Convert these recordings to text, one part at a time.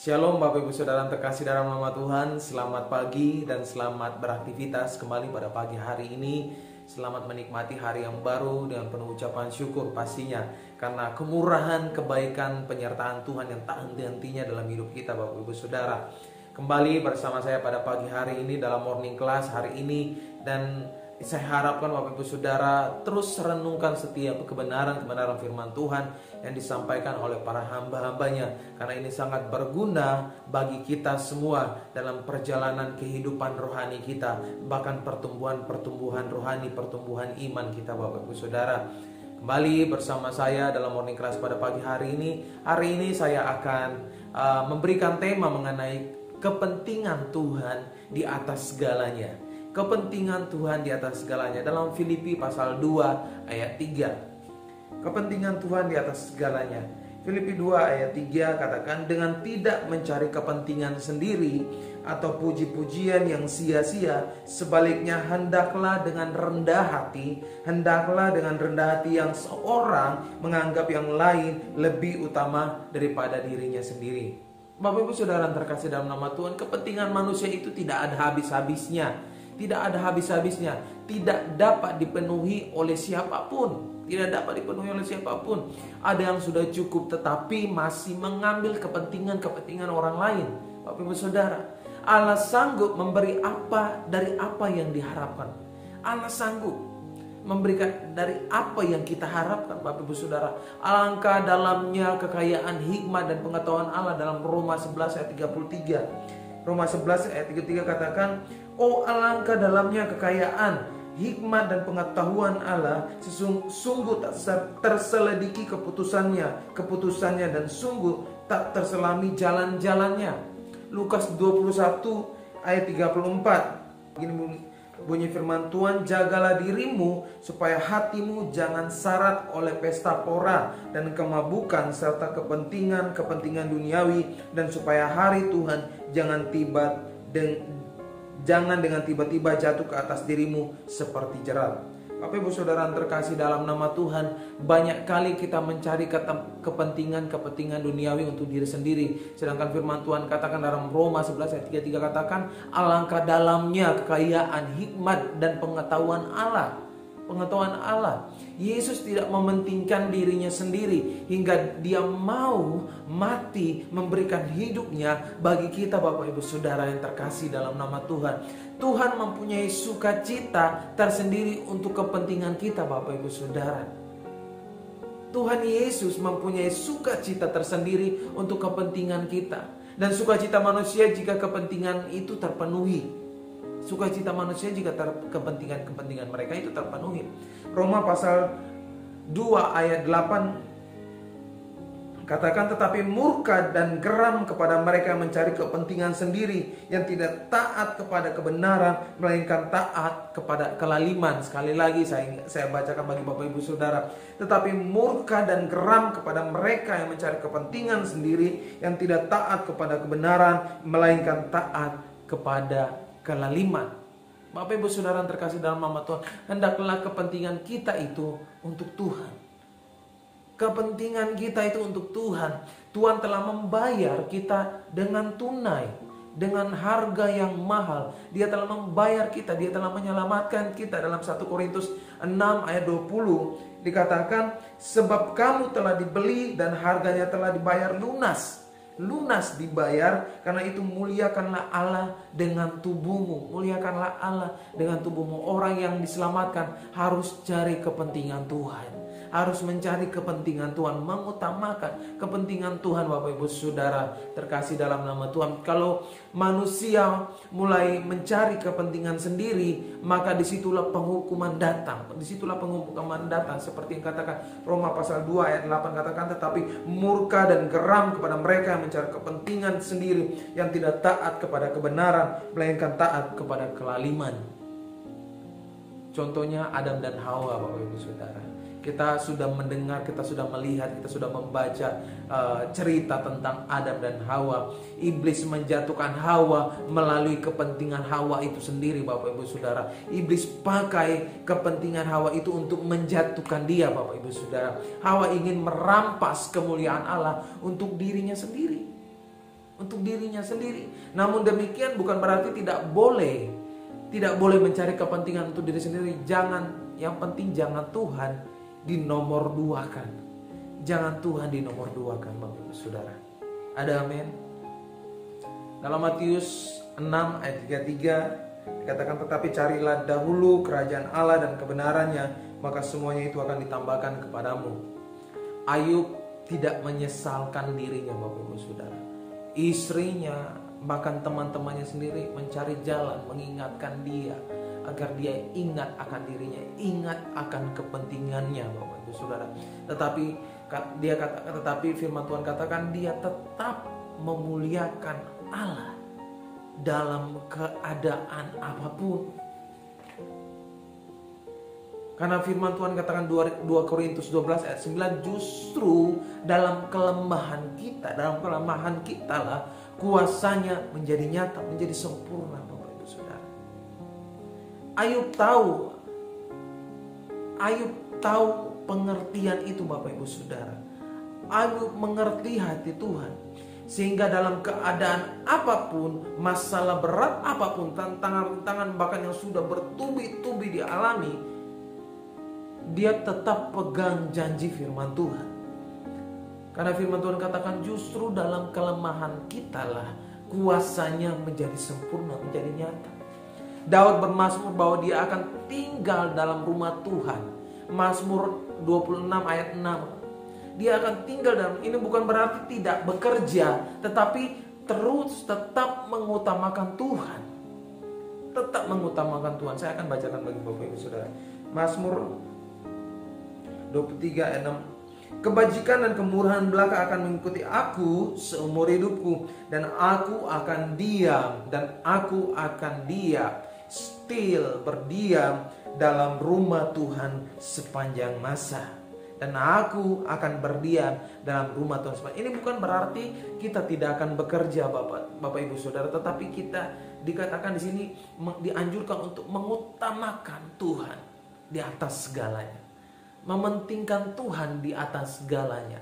Shalom Bapak Ibu Saudara yang terkasih dalam nama Tuhan. Selamat pagi dan selamat beraktivitas kembali pada pagi hari ini. Selamat menikmati hari yang baru dengan penuh ucapan syukur pastinya, karena kemurahan, kebaikan, penyertaan Tuhan yang tak henti-hentinya dalam hidup kita Bapak Ibu Saudara. Kembali bersama saya pada pagi hari ini dalam morning class hari ini, dan saya harapkan Bapak Ibu Saudara terus renungkan setiap kebenaran firman Tuhan yang disampaikan oleh para hamba-hambanya, karena ini sangat berguna bagi kita semua dalam perjalanan kehidupan rohani kita, bahkan pertumbuhan rohani, pertumbuhan iman kita Bapak Ibu Saudara. Kembali bersama saya dalam morning class pada pagi hari ini. Hari ini saya akan memberikan tema mengenai kepentingan Tuhan di atas segalanya. Kepentingan Tuhan di atas segalanya dalam Filipi pasal 2 ayat 3. Kepentingan Tuhan di atas segalanya. Filipi 2 ayat 3 katakan, dengan tidak mencari kepentingan sendiri atau puji-pujian yang sia-sia, sebaliknya hendaklah dengan rendah hati yang seorang menganggap yang lain lebih utama daripada dirinya sendiri. Bapak Ibu Saudara yang terkasih dalam nama Tuhan, kepentingan manusia itu tidak ada habis-habisnya. Tidak ada habis-habisnya, tidak dapat dipenuhi oleh siapapun. Ada yang sudah cukup tetapi masih mengambil kepentingan orang lain. Bapak Ibu Saudara, Allah sanggup memberi apa dari apa yang diharapkan. Allah sanggup memberikan dari apa yang kita harapkan Bapak Ibu Saudara. Alangkah dalamnya kekayaan hikmat dan pengetahuan Allah dalam Roma 11 ayat 33. Roma 11 ayat 33 katakan, oh alangkah dalamnya kekayaan, hikmat dan pengetahuan Allah, sungguh tak terselidiki keputusannya dan sungguh tak terselami jalan-jalannya. Lukas 21 ayat 34. Begini bunyi firman Tuhan, jagalah dirimu supaya hatimu jangan syarat oleh pesta pora dan kemabukan serta kepentingan duniawi, dan supaya hari Tuhan jangan dengan tiba-tiba jatuh ke atas dirimu seperti jerat. Bapak Ibu Saudara yang terkasih dalam nama Tuhan, banyak kali kita mencari kepentingan duniawi untuk diri sendiri. Sedangkan firman Tuhan katakan dalam Roma 11 ayat 33 katakan, alangkah dalamnya kekayaan hikmat dan pengetahuan Allah. Yesus tidak mementingkan dirinya sendiri hingga dia mau mati memberikan hidupnya bagi kita Bapak Ibu Saudara yang terkasih dalam nama Tuhan. Tuhan mempunyai sukacita tersendiri untuk kepentingan kita Bapak Ibu Saudara. Tuhan Yesus mempunyai sukacita tersendiri untuk kepentingan kita. Dan sukacita manusia jika kepentingan itu terpenuhi. Sukacita manusia jika kepentingan mereka itu terpenuhi. Roma pasal 2 ayat 8 katakan, tetapi murka dan geram kepada mereka yang mencari kepentingan sendiri, yang tidak taat kepada kebenaran melainkan taat kepada kelaliman. Sekali lagi saya bacakan bagi Bapak Ibu Saudara, tetapi murka dan geram kepada mereka yang mencari kepentingan sendiri, yang tidak taat kepada kebenaran melainkan taat kepada kelaliman. Bapak Ibu Saudara yang terkasih dalam nama Tuhan, hendaklah kepentingan kita itu untuk Tuhan. Kepentingan kita itu untuk Tuhan. Tuhan telah membayar kita dengan tunai, dengan harga yang mahal. Dia telah membayar kita, Dia telah menyelamatkan kita. Dalam 1 Korintus 6 ayat 20 dikatakan, sebab kamu telah dibeli dan harganya telah dibayar lunas dibayar, karena itu muliakanlah Allah dengan tubuhmu. Orang yang diselamatkan harus cari kepentingan Tuhan, harus mencari kepentingan Tuhan, mengutamakan kepentingan Tuhan. Bapak Ibu Saudara terkasih dalam nama Tuhan, kalau manusia mulai mencari kepentingan sendiri, maka disitulah penghukuman datang. Seperti yang katakan Roma pasal 2 ayat 8 katakan, tetapi murka dan geram kepada mereka yang mencari kepentingan sendiri, yang tidak taat kepada kebenaran melainkan taat kepada kelaliman. Contohnya Adam dan Hawa Bapak Ibu Saudara. Kita sudah mendengar, kita sudah melihat, kita sudah membaca cerita tentang Adam dan Hawa. Iblis menjatuhkan Hawa melalui kepentingan Hawa itu sendiri Bapak Ibu Saudara. Iblis pakai kepentingan Hawa itu untuk menjatuhkan dia Bapak Ibu Saudara. Hawa ingin merampas kemuliaan Allah untuk dirinya sendiri. untuk dirinya sendiri. Namun demikian bukan berarti tidak boleh mencari kepentingan untuk diri sendiri. Jangan, yang penting jangan Tuhan dinomor duakan. Jangan Tuhan dinomor duakan, Bapak Ibu Saudara. Ada amin. Dalam Matius 6 ayat 33 dikatakan, tetapi carilah dahulu kerajaan Allah dan kebenarannya, maka semuanya itu akan ditambahkan kepadamu. Ayub tidak menyesalkan dirinya, Bapak Ibu Saudara. Istrinya, bahkan teman-temannya sendiri mencari jalan mengingatkan dia agar dia ingat akan dirinya, ingat akan kepentingannya, Bapak Ibu Saudara. Tetapi firman Tuhan katakan dia tetap memuliakan Allah dalam keadaan apapun. Karena firman Tuhan katakan 2 Korintus 12 ayat 9, justru dalam kelemahan kita lah kuasanya menjadi nyata, menjadi sempurna, Bapak Ibu Saudara. Ayub tahu pengertian itu, Bapak Ibu Saudara. Ayub mengerti hati Tuhan, sehingga dalam keadaan apapun, masalah berat apapun, tantangan bahkan yang sudah bertubi-tubi dialami, dia tetap pegang janji firman Tuhan. Karena firman Tuhan katakan justru dalam kelemahan kita lah kuasanya menjadi sempurna, menjadi nyata. Daud bermazmur bahwa dia akan tinggal dalam rumah Tuhan. Mazmur 26 ayat 6. Dia akan tinggal dalam, ini bukan berarti tidak bekerja, tetapi tetap mengutamakan Tuhan. Tetap mengutamakan Tuhan. Saya akan bacakan bagi Bapak Ibu Saudara. Mazmur 23 ayat 6. Kebajikan dan kemurahan belaka akan mengikuti aku seumur hidupku, dan aku akan diam still berdiam dalam rumah Tuhan sepanjang masa. Dan aku akan berdiam dalam rumah Tuhan sepanjang. Ini bukan berarti kita tidak akan bekerja, Bapak Ibu Saudara, tetapi kita dikatakan di sini dianjurkan untuk mengutamakan Tuhan di atas segalanya. Mementingkan Tuhan di atas segalanya.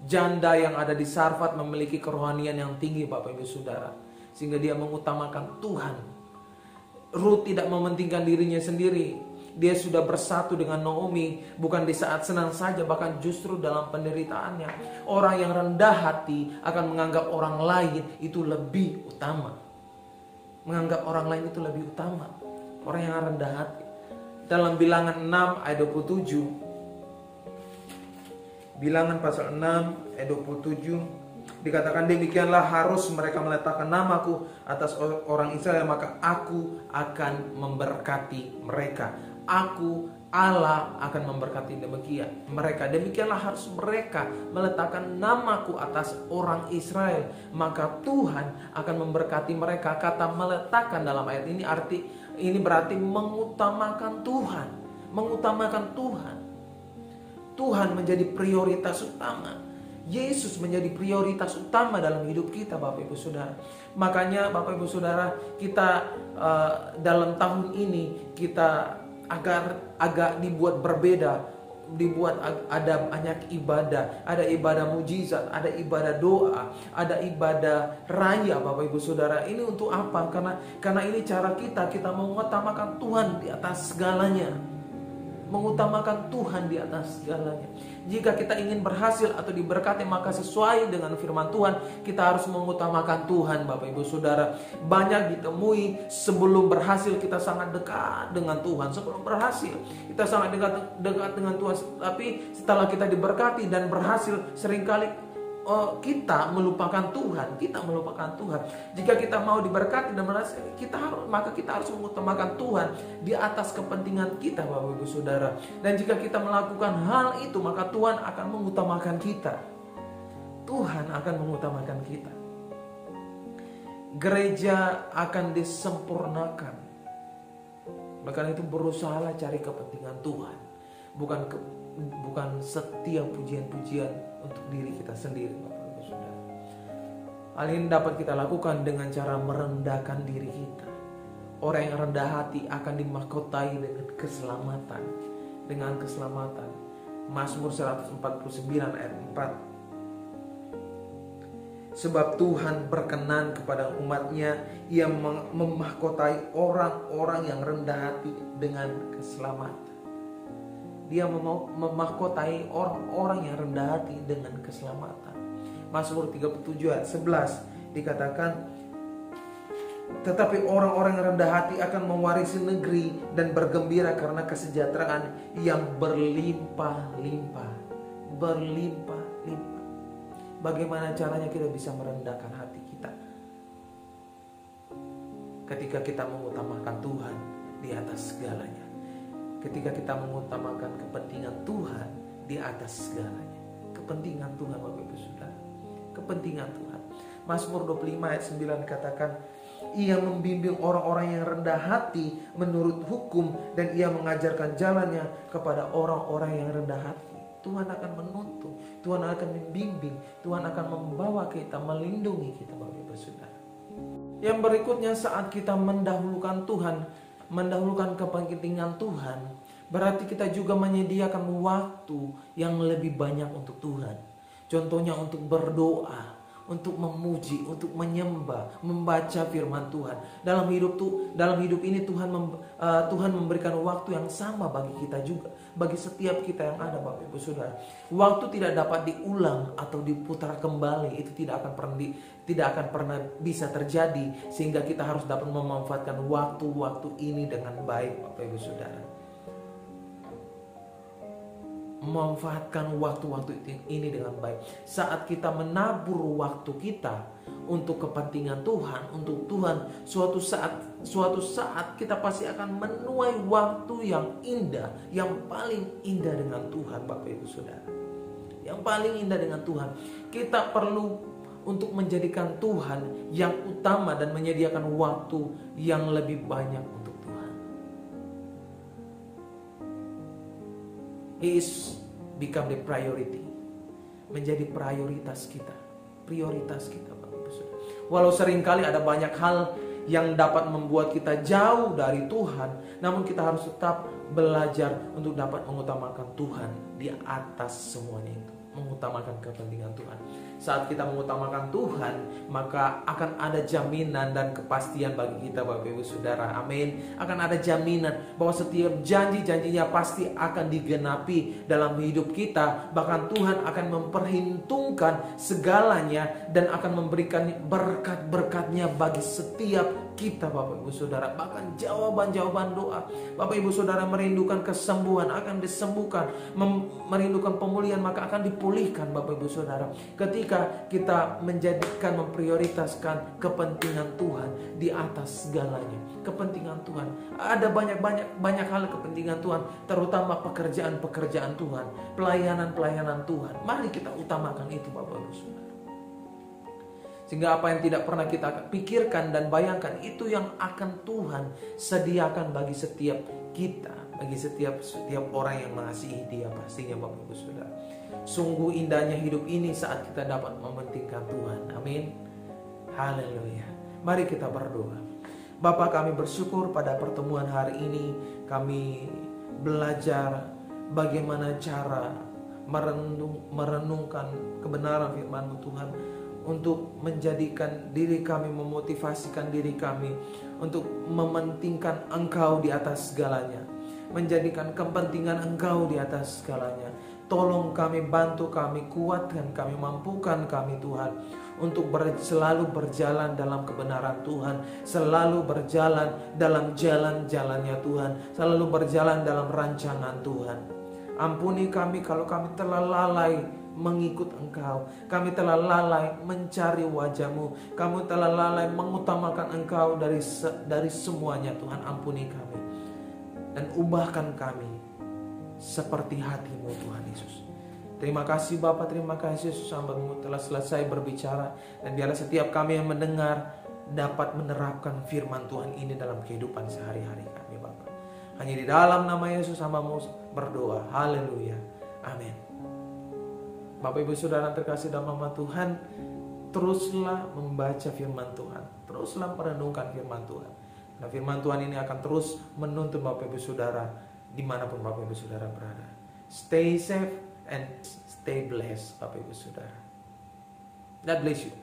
Janda yang ada di Sarfat memiliki kerohanian yang tinggi, Bapak Ibu Saudara, sehingga dia mengutamakan Tuhan. Ruth tidak mementingkan dirinya sendiri. Dia sudah bersatu dengan Naomi, bukan di saat senang saja, bahkan justru dalam penderitaannya. Orang yang rendah hati akan menganggap orang lain itu lebih utama. Menganggap orang lain itu lebih utama. Orang yang rendah hati. Dalam Bilangan 6 ayat 27, Bilangan pasal 6 ayat 27 dikatakan, demikianlah harus mereka meletakkan namaku atas orang Israel, maka aku akan memberkati mereka. Aku Allah akan memberkati mereka. Demikianlah harus mereka meletakkan namaku atas orang Israel, maka Tuhan akan memberkati mereka. Kata meletakkan dalam ayat ini berarti mengutamakan Tuhan. Mengutamakan Tuhan. Tuhan menjadi prioritas utama. Yesus menjadi prioritas utama dalam hidup kita, Bapak Ibu Saudara. Makanya Bapak Ibu Saudara, kita dalam tahun ini kita agak dibuat berbeda. Dibuat ada banyak ibadah. Ada ibadah mujizat, ada ibadah doa, ada ibadah raya, Bapak Ibu Saudara. Ini untuk apa? Karena ini cara kita mengutamakan Tuhan di atas segalanya. Mengutamakan Tuhan di atas segalanya. Jika kita ingin berhasil atau diberkati, maka sesuai dengan firman Tuhan, kita harus mengutamakan Tuhan, Bapak Ibu Saudara. Banyak ditemui sebelum berhasil kita sangat dekat dengan Tuhan. Sebelum berhasil kita sangat dekat dengan Tuhan, tapi setelah kita diberkati dan berhasil, seringkali kita melupakan Tuhan. Jika kita mau diberkati dan berhasil, maka kita harus mengutamakan Tuhan di atas kepentingan kita, Bapak Ibu Saudara. Dan jika kita melakukan hal itu, maka Tuhan akan mengutamakan kita. Tuhan akan mengutamakan kita. Gereja akan disempurnakan. Maka itu berusahalah cari kepentingan Tuhan, bukan setiap pujian-pujian untuk diri kita sendiri, Bapak Ibu Saudara. Hal ini dapat kita lakukan dengan cara merendahkan diri kita. Orang yang rendah hati akan dimahkotai dengan keselamatan. Mazmur 149 ayat 4. Sebab Tuhan berkenan kepada umatnya. Ia memahkotai orang-orang yang rendah hati dengan keselamatan. Dia memahkotai orang-orang yang rendah hati dengan keselamatan. Mazmur 37 ayat 11 dikatakan, tetapi orang-orang yang rendah hati akan mewarisi negeri dan bergembira karena kesejahteraan yang berlimpah-limpah. Berlimpah-limpah. Bagaimana caranya kita bisa merendahkan hati kita? Ketika kita mengutamakan Tuhan di atas segalanya. Ketika kita mengutamakan kepentingan Tuhan di atas segalanya. Kepentingan Tuhan, Bapak Ibu Saudara. Kepentingan Tuhan. Mazmur 25 ayat 9 katakan, ia membimbing orang-orang yang rendah hati menurut hukum, dan ia mengajarkan jalannya kepada orang-orang yang rendah hati. Tuhan akan menuntun, Tuhan akan membimbing, Tuhan akan membawa kita, melindungi kita, Bapak Ibu Saudara. Yang berikutnya, saat kita mendahulukan Tuhan, mendahulukan kepentingan Tuhan, berarti kita juga menyediakan waktu yang lebih banyak untuk Tuhan. Contohnya untuk berdoa, untuk memuji, untuk menyembah, membaca firman Tuhan. Dalam hidup ini Tuhan memberikan waktu yang sama bagi kita juga, bagi setiap kita yang ada, Bapak Ibu Saudara. Waktu tidak dapat diulang atau diputar kembali, itu tidak akan pernah bisa terjadi, sehingga kita harus dapat memanfaatkan waktu-waktu ini dengan baik, Bapak Ibu Saudara. Memanfaatkan waktu-waktu ini dengan baik. Saat kita menabur waktu kita untuk kepentingan Tuhan, untuk Tuhan, suatu saat kita pasti akan menuai waktu yang indah, yang paling indah dengan Tuhan, Bapak Ibu Saudara. Yang paling indah dengan Tuhan. Kita perlu untuk menjadikan Tuhan yang utama dan menyediakan waktu yang lebih banyak untuk Tuhan. He is become the priority. Menjadi prioritas kita. Prioritas kita, Bapak Ibu Saudara. Walau seringkali ada banyak hal yang dapat membuat kita jauh dari Tuhan, namun kita harus tetap belajar untuk dapat mengutamakan Tuhan di atas semuanya itu. Mengutamakan kepentingan Tuhan. Saat kita mengutamakan Tuhan, maka akan ada jaminan dan kepastian bagi kita, Bapak Ibu Saudara. Amin. Akan ada jaminan bahwa setiap janji-janjinya pasti akan digenapi dalam hidup kita. Bahkan Tuhan akan memperhitungkan segalanya dan akan memberikan berkat-berkatnya bagi setiap kita, Bapak Ibu Saudara. Bahkan jawaban-jawaban doa. Bapak Ibu Saudara merindukan kesembuhan, akan disembuhkan. Merindukan pemulihan, maka akan dipulihkan, Bapak Ibu Saudara. Ketika kita memprioritaskan kepentingan Tuhan di atas segalanya. Kepentingan Tuhan. Ada banyak hal kepentingan Tuhan, terutama pekerjaan-pekerjaan Tuhan, pelayanan-pelayanan Tuhan. Mari kita utamakan itu, Bapak Ibu Saudara. Sehingga apa yang tidak pernah kita pikirkan dan bayangkan, itu yang akan Tuhan sediakan bagi setiap kita, bagi setiap orang yang mengasihi Dia, pastinya, Bapak Ibu Saudara. Sungguh indahnya hidup ini saat kita dapat mementingkan Tuhan. Amin. Haleluya. Mari kita berdoa. Bapa, kami bersyukur pada pertemuan hari ini kami belajar bagaimana cara merenungkan kebenaran firman-Mu, Tuhan, untuk menjadikan diri kami, memotivasikan diri kami untuk mementingkan Engkau di atas segalanya, menjadikan kepentingan Engkau di atas segalanya. Tolong kami, bantu kami, kuatkan kami, mampukan kami, Tuhan, untuk selalu berjalan dalam kebenaran Tuhan, selalu berjalan dalam jalan-jalannya Tuhan, selalu berjalan dalam rancangan Tuhan. Ampuni kami kalau kami telah lalai mengikut Engkau, kami telah lalai mencari wajah-Mu, kami telah lalai mengutamakan Engkau dari semuanya. Tuhan, ampuni kami dan ubahkan kami seperti hati-Mu, Tuhan Yesus. Terima kasih Bapa, terima kasih Yesus, hamba-Mu telah selesai berbicara, dan biarlah setiap kami yang mendengar dapat menerapkan firman Tuhan ini dalam kehidupan sehari-hari kami, Bapa. Hanya di dalam nama Yesus hamba-Mu berdoa. Haleluya. Amin. Bapak Ibu Saudara terkasih dalam nama Tuhan, teruslah membaca firman Tuhan, teruslah merenungkan firman Tuhan. Nah, firman Tuhan ini akan terus menuntun Bapak Ibu Saudara dimanapun Bapak Ibu Saudara berada. Stay safe and stay blessed, Bapak Ibu Saudara. God bless you.